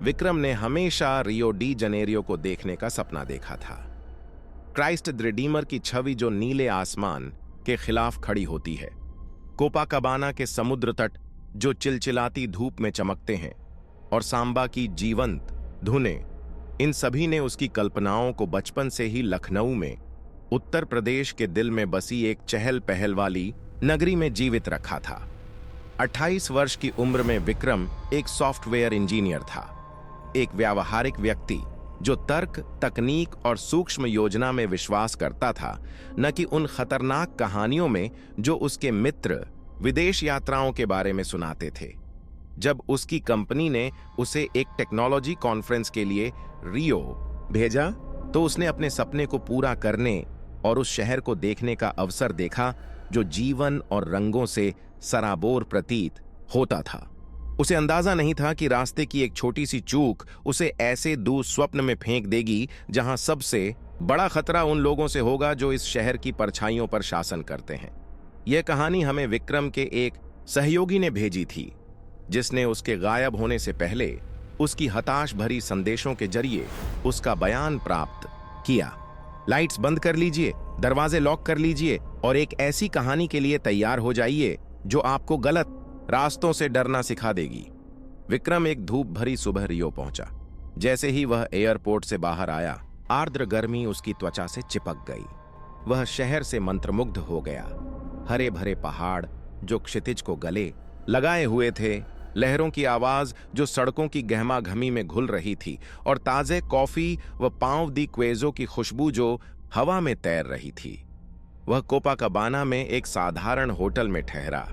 विक्रम ने हमेशा Rio de Janeiro को देखने का सपना देखा था। क्राइस्ट द रिडीमर की छवि जो नीले आसमान के खिलाफ खड़ी होती है, कोपाकाबाना के समुद्र तट जो चिलचिलाती धूप में चमकते हैं, और सांबा की जीवंत धुनें, इन सभी ने उसकी कल्पनाओं को बचपन से ही लखनऊ में, उत्तर प्रदेश के दिल में बसी एक चहल पहल वाली नगरी में जीवित रखा था। 28 वर्ष की उम्र में विक्रम एक सॉफ्टवेयर इंजीनियर था, एक व्यावहारिक व्यक्ति जो तर्क, तकनीक और सूक्ष्म योजना में विश्वास करता था, न कि उन खतरनाक कहानियों में जो उसके मित्र विदेश यात्राओं के बारे में सुनाते थे। जब उसकी कंपनी ने उसे एक टेक्नोलॉजी कॉन्फ्रेंस के लिए रियो भेजा, तो उसने अपने सपने को पूरा करने और उस शहर को देखने का अवसर देखा जो जीवन और रंगों से सराबोर प्रतीत होता था। उसे अंदाजा नहीं था कि रास्ते की एक छोटी सी चूक उसे ऐसे दूर स्वप्न में फेंक देगी जहां सबसे बड़ा खतरा उन लोगों से होगा जो इस शहर की परछाइयों पर शासन करते हैं। यह कहानी हमें विक्रम के एक सहयोगी ने भेजी थी, जिसने उसके गायब होने से पहले उसकी हताश भरी संदेशों के जरिए उसका बयान प्राप्त किया। लाइट्स बंद कर लीजिए, दरवाजे लॉक कर लीजिए और एक ऐसी कहानी के लिए तैयार हो जाइए जो आपको गलत रास्तों से डरना सिखा देगी। विक्रम एक धूप भरी सुबह रियो पहुंचा। जैसे ही वह एयरपोर्ट से बाहर आया, आर्द्र गर्मी उसकी त्वचा से चिपक गई। वह शहर से मंत्रमुग्ध हो गया। हरे भरे पहाड़ जो क्षितिज को गले लगाए हुए थे, लहरों की आवाज जो सड़कों की गहमा घमी में घुल रही थी, और ताजे कॉफी व पांव दी क्वेजो की खुशबू जो हवा में तैर रही थी। वह कोपाकाबाना में एक साधारण होटल में ठहरा,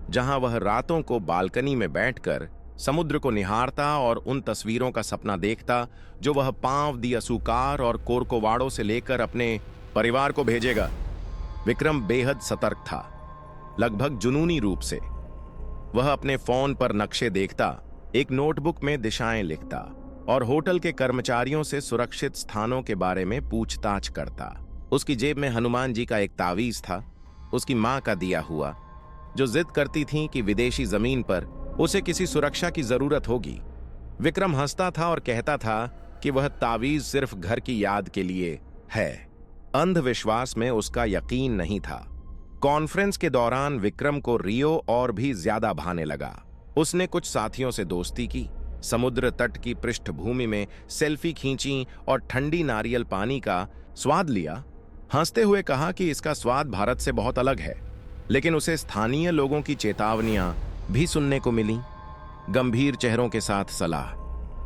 जहां वह रातों को बालकनी में बैठकर समुद्र को निहारता और उन तस्वीरों का सपना देखता जो वह पांव दी असुकार और कोरकोवाड़ो से लेकर अपने परिवार को भेजेगा। विक्रम बेहद सतर्क था, लगभग जुनूनी रूप से। वह अपने फोन पर नक्शे देखता, एक नोटबुक में दिशाएं लिखता और होटल के कर्मचारियों से सुरक्षित स्थानों के बारे में पूछताछ करता। उसकी जेब में हनुमान जी का एक तावीज था, उसकी मां का दिया हुआ, जो जिद करती थीं कि विदेशी जमीन पर उसे किसी सुरक्षा की जरूरत होगी। विक्रम हंसता था और कहता था कि वह तावीज सिर्फ घर की याद के लिए है। अंधविश्वास में उसका यकीन नहीं था। कॉन्फ्रेंस के दौरान विक्रम को रियो और भी ज्यादा भाने लगा। उसने कुछ साथियों से दोस्ती की, समुद्र तट की पृष्ठभूमि में सेल्फी खींची और ठंडी नारियल पानी का स्वाद लिया। हंसते हुए कहा कि इसका स्वाद भारत से बहुत अलग है, लेकिन उसे स्थानीय लोगों की चेतावनियां भी सुनने को मिली। गंभीर चेहरों के साथ सलाह,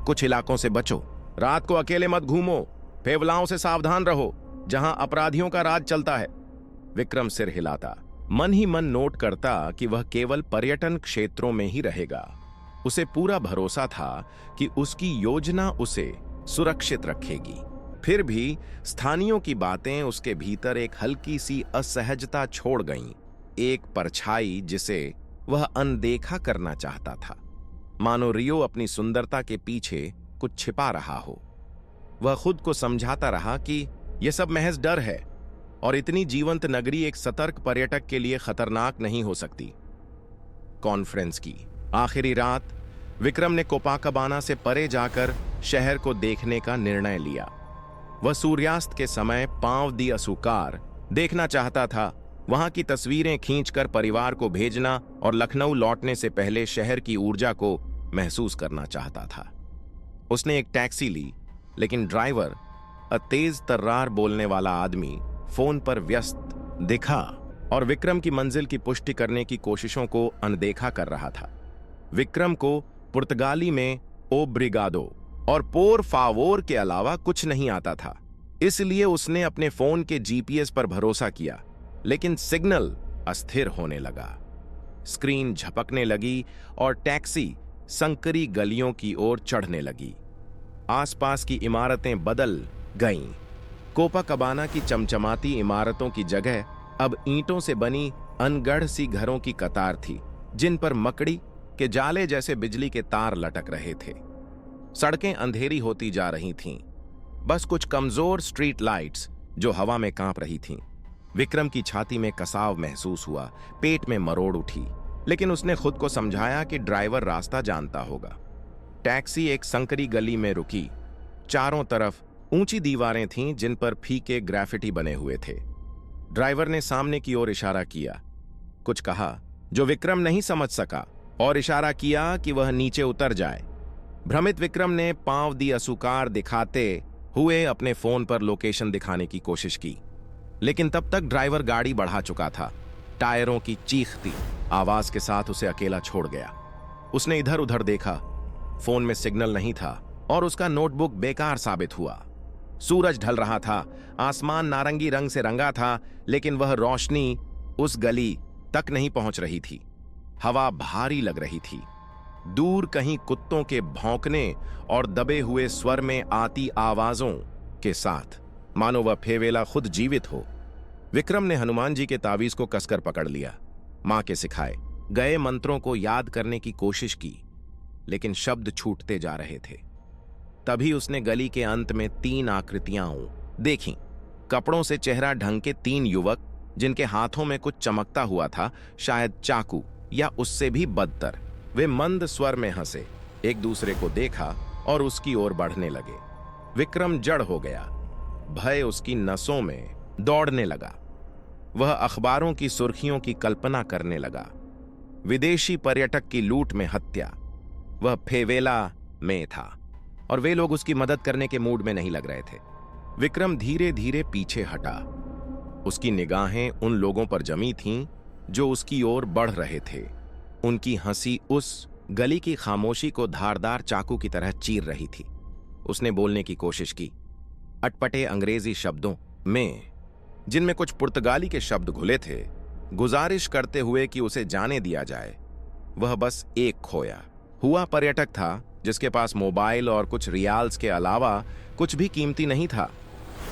कुछ इलाकों से बचो, रात को अकेले मत घूमो, फेवलाओं से सावधान रहो, जहां अपराधियों का राज चलता है। विक्रम सिर हिलाता, मन ही मन नोट करता कि वह केवल पर्यटन क्षेत्रों में ही रहेगा। उसे पूरा भरोसा था कि उसकी योजना उसे सुरक्षित रखेगी। फिर भी स्थानीयों की बातें उसके भीतर एक हल्की सी असहजता छोड़ गईं, एक परछाई जिसे वह अनदेखा करना चाहता था, मानो रियो अपनी सुंदरता के पीछे कुछ छिपा रहा हो। वह खुद को समझाता रहा कि यह सब महज डर है और इतनी जीवंत नगरी एक सतर्क पर्यटक के लिए खतरनाक नहीं हो सकती। कॉन्फ्रेंस की आखिरी रात विक्रम ने कोपाकाबाना से परे जाकर शहर को देखने का निर्णय लिया। वह सूर्यास्त के समय पांव दी असुकार देखना चाहता था, वहां की तस्वीरें खींचकर परिवार को भेजना और लखनऊ लौटने से पहले शहर की ऊर्जा को महसूस करना चाहता था। उसने एक टैक्सी ली, लेकिन ड्राइवर, तेज तर्रार बोलने वाला आदमी, फोन पर व्यस्त दिखा और विक्रम की मंजिल की पुष्टि करने की कोशिशों को अनदेखा कर रहा था। विक्रम को पुर्तगाली में ओब्रिगादो और पोर फावोर के अलावा कुछ नहीं आता था, इसलिए उसने अपने फोन के जीपीएस पर भरोसा किया, लेकिन सिग्नल अस्थिर होने लगा। स्क्रीन झपकने लगी और टैक्सी संकरी गलियों की ओर चढ़ने लगी। आसपास की इमारतें बदल गईं। कोपाकाबाना की चमचमाती इमारतों की जगह अब ईंटों से बनी अनगढ़ सी घरों की कतार थी, जिन पर मकड़ी के जाले जैसे बिजली के तार लटक रहे थे। सड़कें अंधेरी होती जा रही थीं, बस कुछ कमजोर स्ट्रीट लाइट्स जो हवा में कांप रही थीं। विक्रम की छाती में कसाव महसूस हुआ, पेट में मरोड़ उठी, लेकिन उसने खुद को समझाया कि ड्राइवर रास्ता जानता होगा। टैक्सी एक संकरी गली में रुकी। चारों तरफ ऊंची दीवारें थीं जिन पर फीके ग्राफिटी बने हुए थे। ड्राइवर ने सामने की ओर इशारा किया, कुछ कहा जो विक्रम नहीं समझ सका, और इशारा किया कि वह नीचे उतर जाए। भ्रमित विक्रम ने पांव दी असुकार दिखाते हुए अपने फोन पर लोकेशन दिखाने की कोशिश की, लेकिन तब तक ड्राइवर गाड़ी बढ़ा चुका था। टायरों की चीखती आवाज के साथ उसे अकेला छोड़ गया। उसने इधर उधर देखा, फोन में सिग्नल नहीं था और उसका नोटबुक बेकार साबित हुआ। सूरज ढल रहा था, आसमान नारंगी रंग से रंगा था, लेकिन वह रोशनी उस गली तक नहीं पहुंच रही थी। हवा भारी लग रही थी। दूर कहीं कुत्तों के भौंकने और दबे हुए स्वर में आती आवाजों के साथ मानो वह फेवेला खुद जीवित हो। विक्रम ने हनुमान जी के तावीज को कसकर पकड़ लिया। मां के सिखाए गए मंत्रों को याद करने की कोशिश की, लेकिन शब्द छूटते जा रहे थे। तभी उसने गली के अंत में 3 आकृतियां देखीं। कपड़ों से चेहरा ढंग के 3 युवक, जिनके हाथों में कुछ चमकता हुआ था, शायद चाकू या उससे भी बदतर। वे मंद स्वर में हंसे, एक दूसरे को देखा और उसकी ओर बढ़ने लगे। विक्रम जड़ हो गया। भय उसकी नसों में दौड़ने लगा। वह अखबारों की सुर्खियों की कल्पना करने लगा। विदेशी पर्यटक की लूट में हत्या। वह फेवेला में था और वे लोग उसकी मदद करने के मूड में नहीं लग रहे थे। विक्रम धीरे धीरे पीछे हटा। उसकी निगाहें उन लोगों पर जमी थीं जो उसकी ओर बढ़ रहे थे। उनकी हंसी उस गली की खामोशी को धारदार चाकू की तरह चीर रही थी। उसने बोलने की कोशिश की, अटपटे अंग्रेजी शब्दों में, जिनमें कुछ पुर्तगाली के शब्द घुले थे, गुजारिश करते हुए कि उसे जाने दिया जाए। वह बस एक खोया हुआ पर्यटक था जिसके पास मोबाइल और कुछ रियाल्स के अलावा कुछ भी कीमती नहीं था।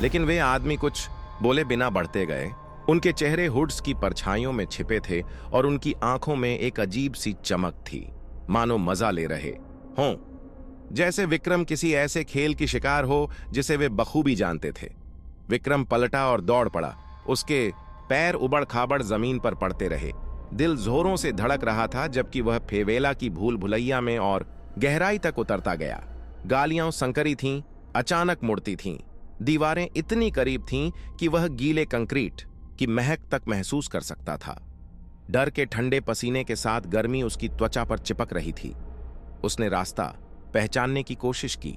लेकिन वे आदमी कुछ बोले बिना बढ़ते गए। उनके चेहरे हुड्स की परछाइयों में छिपे थे और उनकी आंखों में एक अजीब सी चमक थी, मानो मजा ले रहे हों, जैसे विक्रम किसी ऐसे खेल की शिकार हो जिसे वे बखूबी जानते थे। विक्रम पलटा और दौड़ पड़ा। उसके पैर उबड़ खाबड़ जमीन पर पड़ते रहे। दिल जोरों से धड़क रहा था, जबकि वह फेवेला की भूल भुलैया में और गहराई तक उतरता गया। गालियां संकरी थीं, अचानक मुड़ती थीं। दीवारें इतनी करीब थीं कि वह गीले कंक्रीट की महक तक महसूस कर सकता था। डर के ठंडे पसीने के साथ गर्मी उसकी त्वचा पर चिपक रही थी। उसने रास्ता पहचानने की कोशिश की,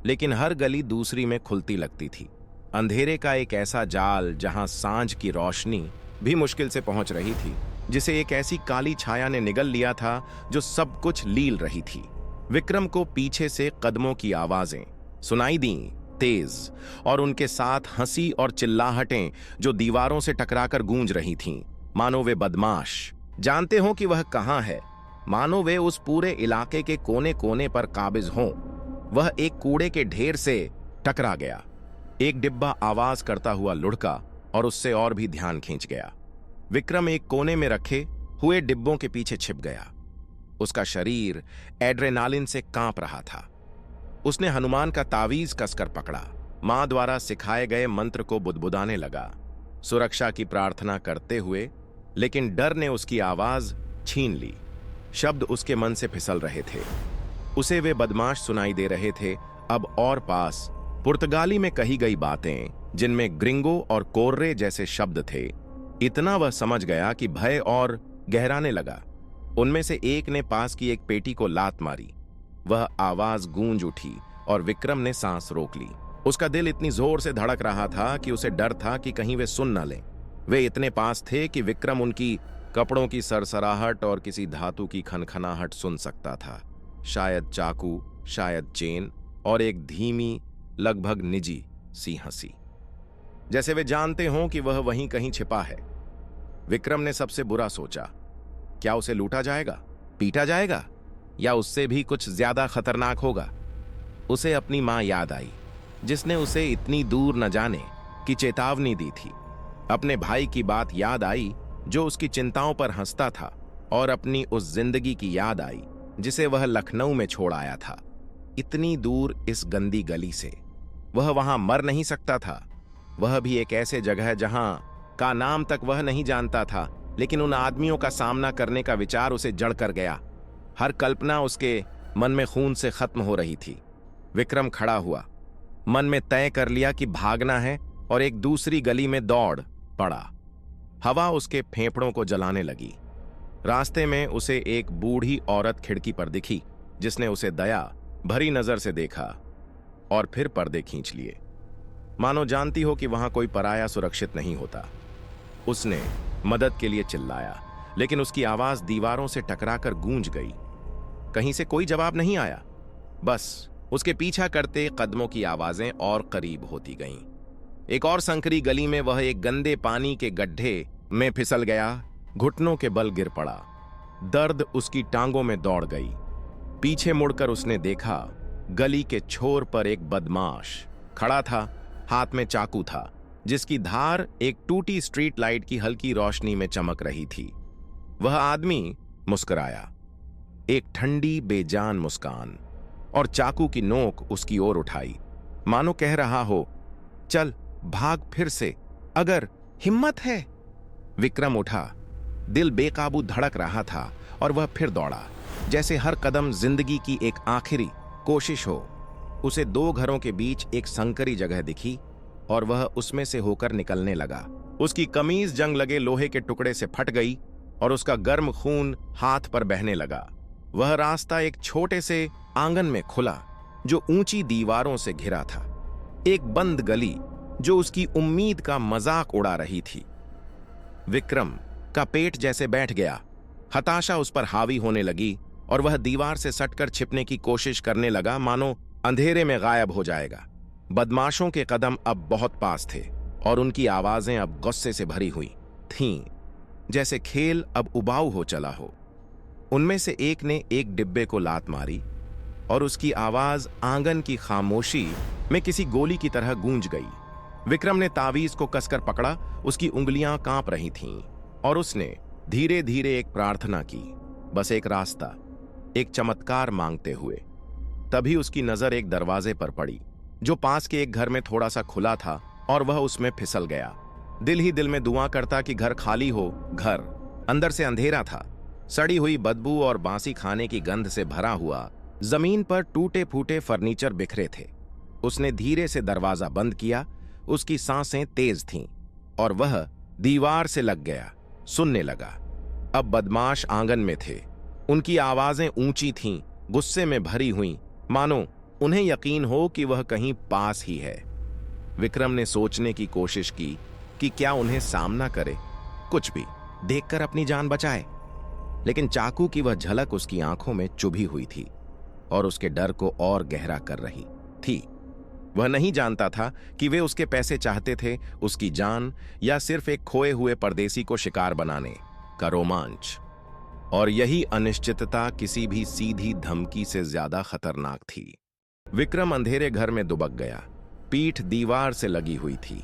लेकिन हर गली दूसरी में खुलती लगती थी। अंधेरे का एक ऐसा जाल जहां सांझ की रोशनी भी मुश्किल से पहुंच रही थी, जिसे एक ऐसी काली छाया ने निगल लिया था जो सब कुछ लील रही थी। विक्रम को पीछे से कदमों की आवाजें सुनाई दीं, तेज, और उनके साथ हंसी और चिल्लाहटें जो दीवारों से टकराकर गूंज रही थीं। मानो वे बदमाश जानते हों कि वह कहां है, मानो वे उस पूरे इलाके के कोने कोने पर काबिज हों। वह एक कूड़े के ढेर से टकरा गया। एक डिब्बा आवाज करता हुआ लुढ़का और उससे और भी ध्यान खींच गया। विक्रम एक कोने में रखे हुए डिब्बों के पीछे छिप गया। उसका शरीर एड्रेनालिन से कांप रहा था। उसने हनुमान का तावीज कसकर पकड़ा। मां द्वारा सिखाए गए मंत्र को बुदबुदाने लगा, सुरक्षा की प्रार्थना करते हुए, लेकिन डर ने उसकी आवाज छीन ली। शब्द उसके मन से फिसल रहे थे। उसे वे बदमाश सुनाई दे रहे थे, अब और पास, पुर्तगाली में कही गई बातें जिनमें ग्रिंगो और कोर्रे जैसे शब्द थे। इतना वह समझ गया कि भय और गहराने लगा। उनमें से एक ने पास की एक पेटी को लात मारी। वह आवाज गूंज उठी और विक्रम ने सांस रोक ली। उसका दिल इतनी जोर से धड़क रहा था कि उसे डर था कि कहीं वे सुन न लें। वे इतने पास थे कि विक्रम उनकी कपड़ों की सरसराहट और किसी धातु की खनखनाहट सुन सकता था। शायद चाकू, शायद चेन, और एक धीमी, लगभग निजी सी हंसी, जैसे वे जानते हों कि वह वहीं कहीं छिपा है। विक्रम ने सबसे बुरा सोचा, क्या उसे लूटा जाएगा, पीटा जाएगा, या उससे भी कुछ ज्यादा खतरनाक होगा। उसे अपनी मां याद आई, जिसने उसे इतनी दूर न जाने की चेतावनी दी थी। अपने भाई की बात याद आई जो उसकी चिंताओं पर हंसता था, और अपनी उस जिंदगी की याद आई जिसे वह लखनऊ में छोड़ आया था, इतनी दूर इस गंदी गली से। वह वहां मर नहीं सकता था, वह भी एक ऐसे जगह जहां का नाम तक वह नहीं जानता था, लेकिन उन आदमियों का सामना करने का विचार उसे जड़ कर गया। हर कल्पना उसके मन में खून से खत्म हो रही थी। विक्रम खड़ा हुआ, मन में तय कर लिया कि भागना है और एक दूसरी गली में दौड़ पड़ा। हवा उसके फेफड़ों को जलाने लगी। रास्ते में उसे एक बूढ़ी औरत खिड़की पर दिखी, जिसने उसे दया भरी नजर से देखा और फिर पर्दे खींच लिए, मानो जानती हो कि वहां कोई पराया सुरक्षित नहीं होता। उसने मदद के लिए चिल्लाया, लेकिन उसकी आवाज दीवारों से टकराकर गूंज गई। कहीं से कोई जवाब नहीं आया, बस उसके पीछा करते कदमों की आवाजें और करीब होती गईं। एक और संकरी गली में वह एक गंदे पानी के गड्ढे में फिसल गया, घुटनों के बल गिर पड़ा। दर्द उसकी टांगों में दौड़ गई। पीछे मुड़कर उसने देखा, गली के छोर पर एक बदमाश खड़ा था। हाथ में चाकू था, जिसकी धार एक टूटी स्ट्रीट लाइट की हल्की रोशनी में चमक रही थी। वह आदमी मुस्कुराया, एक ठंडी बेजान मुस्कान, और चाकू की नोक उसकी ओर उठाई, मानो कह रहा हो, चल भाग फिर से, अगर हिम्मत है। विक्रम उठा, दिल बेकाबू धड़क रहा था और वह फिर दौड़ा, जैसे हर कदम जिंदगी की एक आखिरी कोशिश हो। उसे 2 घरों के बीच एक संकरी जगह दिखी और वह उसमें से होकर निकलने लगा। उसकी कमीज जंग लगे लोहे के टुकड़े से फट गई और उसका गर्म खून हाथ पर बहने लगा। वह रास्ता एक छोटे से आंगन में खुला, जो ऊंची दीवारों से घिरा था। एक बंद गली जो उसकी उम्मीद का मजाक उड़ा रही थी। विक्रम का पेट जैसे बैठ गया। हताशा उस पर हावी होने लगी और वह दीवार से सटकर छिपने की कोशिश करने लगा, मानो अंधेरे में गायब हो जाएगा। बदमाशों के कदम अब बहुत पास थे और उनकी आवाजें अब गुस्से से भरी हुई थीं, जैसे खेल अब उबाऊ हो चला हो। उनमें से एक ने एक डिब्बे को लात मारी और उसकी आवाज आंगन की खामोशी में किसी गोली की तरह गूंज गई। विक्रम ने तावीज को कसकर पकड़ा, उसकी उंगलियां कांप रही थीं और उसने धीरे धीरे एक प्रार्थना की, बस एक रास्ता, एक चमत्कार मांगते हुए। तभी उसकी नजर एक दरवाजे पर पड़ी, जो पास के एक घर में थोड़ा सा खुला था, और वह उसमें फिसल गया। दिल ही दिल में दुआ करता कि घर खाली हो। घर अंदर से अंधेरा था, सड़ी हुई बदबू और बासी खाने की गंध से भरा हुआ। जमीन पर टूटे फूटे फर्नीचर बिखरे थे। उसने धीरे से दरवाजा बंद किया। उसकी सांसें तेज थीं और वह दीवार से लग गया, सुनने लगा। अब बदमाश आंगन में थे। उनकी आवाजें ऊंची थीं, गुस्से में भरी हुईं, मानो उन्हें यकीन हो कि वह कहीं पास ही है। विक्रम ने सोचने की कोशिश की कि क्या उन्हें सामना करे, कुछ भी देखकर अपनी जान बचाए, लेकिन चाकू की वह झलक उसकी आंखों में चुभी हुई थी और उसके डर को और गहरा कर रही थी। वह नहीं जानता था कि वे उसके पैसे चाहते थे, उसकी जान, या सिर्फ एक खोए हुए परदेसी को शिकार बनाने का रोमांच। और यही अनिश्चितता किसी भी सीधी धमकी से ज्यादा खतरनाक थी। विक्रम अंधेरे घर में दुबक गया। पीठ दीवार से लगी हुई थी।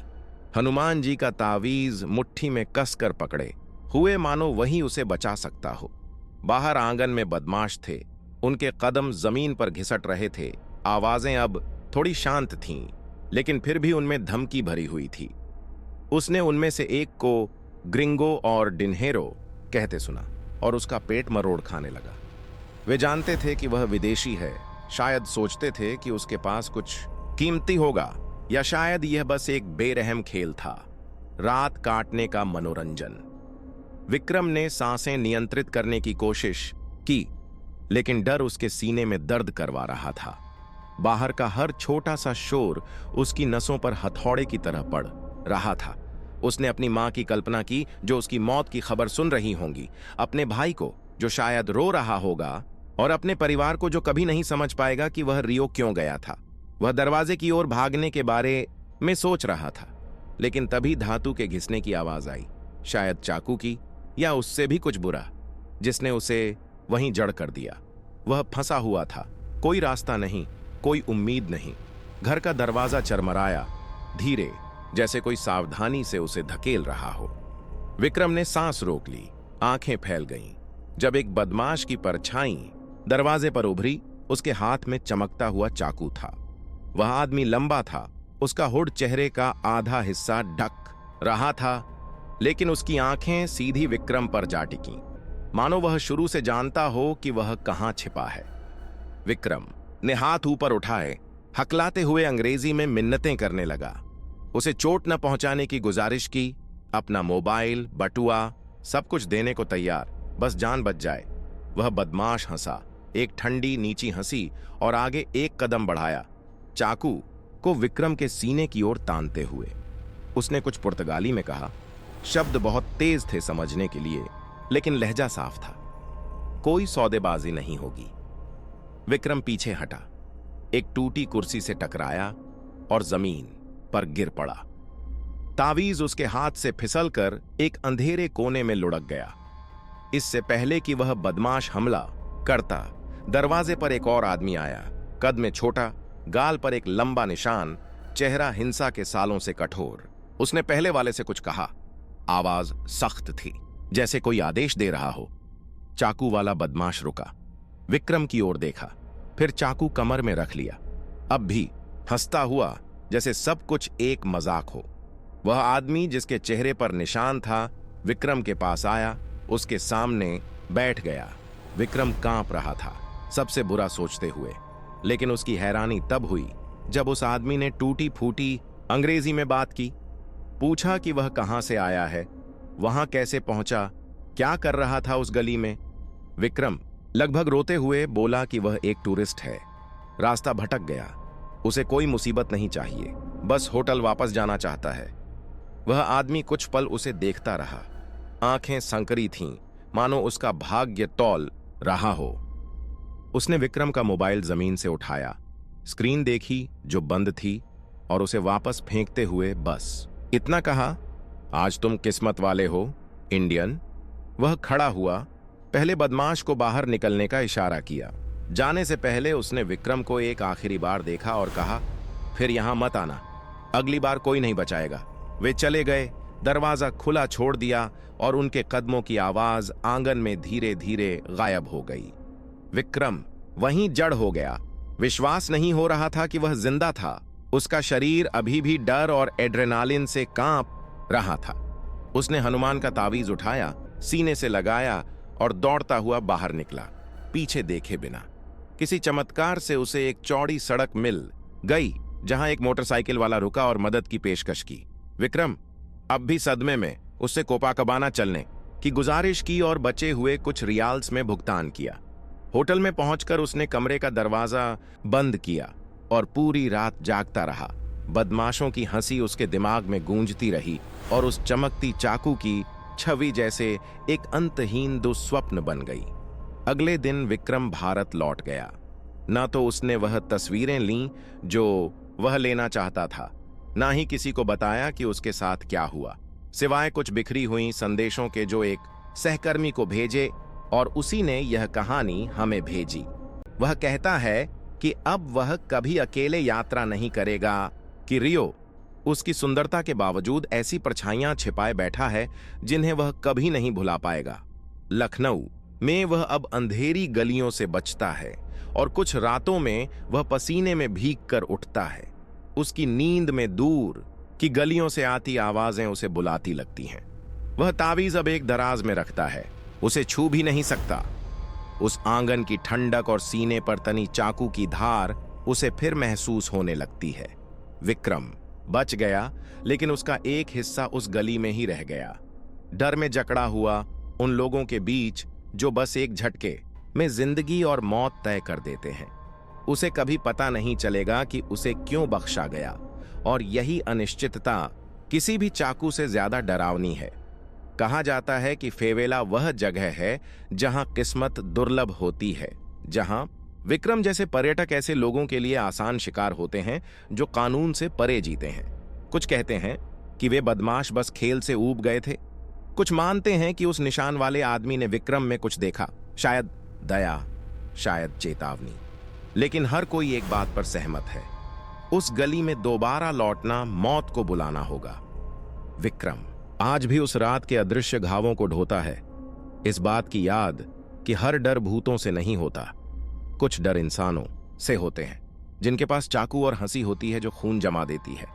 हनुमान जी का तावीज मुट्ठी में कसकर पकड़े हुए, मानो वही उसे बचा सकता हो। बाहर आंगन में बदमाश थे। उनके कदम जमीन पर घिसट रहे थे। आवाजें अब थोड़ी शांत थीं, लेकिन फिर भी उनमें धमकी भरी हुई थी। उसने उनमें से एक को ग्रिंगो और डिन्हेरो कहते सुना और उसका पेट मरोड़ खाने लगा। वे जानते थे कि वह विदेशी है। शायद सोचते थे कि उसके पास कुछ कीमती होगा, या शायद यह बस एक बेरहम खेल था, रात काटने का मनोरंजन। विक्रम ने सांसें नियंत्रित करने की कोशिश की, लेकिन डर उसके सीने में दर्द करवा रहा था। बाहर का हर छोटा सा शोर उसकी नसों पर हथौड़े की तरह पड़ रहा था। उसने अपनी मां की कल्पना की, जो उसकी मौत की खबर सुन रही होंगी, अपने भाई को जो शायद रो रहा होगा, और अपने परिवार को जो कभी नहीं समझ पाएगा कि वह रियो क्यों गया था। वह दरवाजे की ओर भागने के बारे में सोच रहा था, लेकिन तभी धातु के घिसने की आवाज आई, शायद चाकू की, या उससे भी कुछ बुरा, जिसने उसे वहीं जड़ कर दिया। वह फंसा हुआ था, कोई रास्ता नहीं, कोई उम्मीद नहीं। घर का दरवाजा चरमराया, धीरे, जैसे कोई सावधानी से उसे धकेल रहा हो। विक्रम ने सांस रोक ली, आंखें फैल गईं, जब एक बदमाश की परछाई दरवाजे पर उभरी। उसके हाथ में चमकता हुआ चाकू था। वह आदमी लंबा था, उसका हुड चेहरे का आधा हिस्सा ढक रहा था, लेकिन उसकी आंखें सीधी विक्रम पर जा टिकीं, मानो वह शुरू से जानता हो कि वह कहां छिपा है। विक्रम ने हाथ ऊपर उठाए, हकलाते हुए अंग्रेजी में मिन्नतें करने लगा। उसे चोट न पहुंचाने की गुजारिश की, अपना मोबाइल, बटुआ सब कुछ देने को तैयार, बस जान बच जाए। वह बदमाश हंसा, एक ठंडी नीची हंसी, और आगे एक कदम बढ़ाया, चाकू को विक्रम के सीने की ओर तानते हुए। उसने कुछ पुर्तगाली में कहा। शब्द बहुत तेज थे समझने के लिए, लेकिन लहजा साफ था। कोई सौदेबाजी नहीं होगी। विक्रम पीछे हटा, एक टूटी कुर्सी से टकराया और जमीन पर गिर पड़ा। तावीज उसके हाथ से फिसलकर एक अंधेरे कोने में लुढ़क गया। इससे पहले कि वह बदमाश हमला करता, दरवाजे पर एक और आदमी आया, कद में छोटा, गाल पर एक लंबा निशान, चेहरा हिंसा के सालों से कठोर। उसने पहले वाले से कुछ कहा, आवाज सख्त थी, जैसे कोई आदेश दे रहा हो। चाकू वाला बदमाश रुका, विक्रम की ओर देखा, फिर चाकू कमर में रख लिया, अब भी हंसता हुआ जैसे सब कुछ एक मजाक हो। वह आदमी जिसके चेहरे पर निशान था विक्रम के पास आया, उसके सामने बैठ गया। विक्रम कांप रहा था, सबसे बुरा सोचते हुए, लेकिन उसकी हैरानी तब हुई जब उस आदमी ने टूटी फूटी अंग्रेजी में बात की। पूछा कि वह कहां से आया है, वहां कैसे पहुंचा, क्या कर रहा था उस गली में। विक्रम लगभग रोते हुए बोला कि वह एक टूरिस्ट है, रास्ता भटक गया, उसे कोई मुसीबत नहीं चाहिए, बस होटल वापस जाना चाहता है। वह आदमी कुछ पल उसे देखता रहा, आंखें संकरी थीं, मानो उसका भाग्य तौल रहा हो। उसने विक्रम का मोबाइल जमीन से उठाया, स्क्रीन देखी जो बंद थी, और उसे वापस फेंकते हुए बस इतना कहा, आज तुम किस्मत वाले हो, इंडियन। वह खड़ा हुआ, पहले बदमाश को बाहर निकलने का इशारा किया। जाने से पहले उसने विक्रम को एक आखिरी बार देखा और कहा, फिर यहां मत आना, अगली बार कोई नहीं बचाएगा। वे चले गए, दरवाजा खुला छोड़ दिया और उनके कदमों की आवाज आंगन में धीरे धीरे गायब हो गई। विक्रम वहीं जड़ हो गया। विश्वास नहीं हो रहा था कि वह जिंदा था। उसका शरीर अभी भी डर और एड्रेनालिन से कांप रहा था। उसने हनुमान का तावीज उठाया, सीने से लगाया और दौड़ता हुआ बाहर निकला, पीछे देखे बिना। किसी चमत्कार से उसे एक चौड़ी सड़क मिल गई, जहां एक मोटरसाइकिल वाला रुका और मदद की पेशकश की। विक्रम अब भी सदमे में उससे कोपाकबाना चलने की गुजारिश की और बचे हुए कुछ रियाल्स में भुगतान किया। होटल में पहुंचकर उसने कमरे का दरवाजा बंद किया और पूरी रात जागता रहा। बदमाशों की हंसी उसके दिमाग में गूंजती रही और उस चमकती चाकू की छवि जैसे एक अंतहीन दुस्वप्न बन गई। अगले दिन विक्रम भारत लौट गया। ना तो उसने वह तस्वीरें लीं जो वह लेना चाहता था, ना ही किसी को बताया कि उसके साथ क्या हुआ, सिवाय कुछ बिखरी हुई संदेशों के जो एक सहकर्मी को भेजे और उसी ने यह कहानी हमें भेजी। वह कहता है कि अब वह कभी अकेले यात्रा नहीं करेगा, कि रियो उसकी सुंदरता के बावजूद ऐसी परछाइयां छिपाए बैठा है जिन्हें वह कभी नहीं भुला पाएगा। लखनऊ में वह अब अंधेरी गलियों से बचता है और कुछ रातों में वह पसीने में भीग कर उठता है। उसकी नींद में दूर की गलियों से आती आवाजें उसे बुलाती लगती हैं। वह तावीज अब एक दराज में रखता है, उसे छू भी नहीं सकता। उस आंगन की ठंडक और सीने पर तनी चाकू की धार उसे फिर महसूस होने लगती है। विक्रम बच गया, लेकिन उसका एक हिस्सा उस गली में ही रह गया, डर में जकड़ा हुआ उन लोगों के बीच जो बस एक झटके में जिंदगी और मौत तय कर देते हैं। उसे कभी पता नहीं चलेगा कि उसे क्यों बख्शा गया, और यही अनिश्चितता किसी भी चाकू से ज्यादा डरावनी है। कहा जाता है कि फेवेला वह जगह है जहां किस्मत दुर्लभ होती है, जहां विक्रम जैसे पर्यटक ऐसे लोगों के लिए आसान शिकार होते हैं जो कानून से परे जीते हैं। कुछ कहते हैं कि वे बदमाश बस खेल से ऊब गए थे। कुछ मानते हैं कि उस निशान वाले आदमी ने विक्रम में कुछ देखा, शायद दया, शायद चेतावनी। लेकिन हर कोई एक बात पर सहमत है, उस गली में दोबारा लौटना मौत को बुलाना होगा। विक्रम आज भी उस रात के अदृश्य घावों को ढोता है, इस बात की याद कि हर डर भूतों से नहीं होता, कुछ डर इंसानों से होते हैं, जिनके पास चाकू और हंसी होती है जो खून जमा देती है।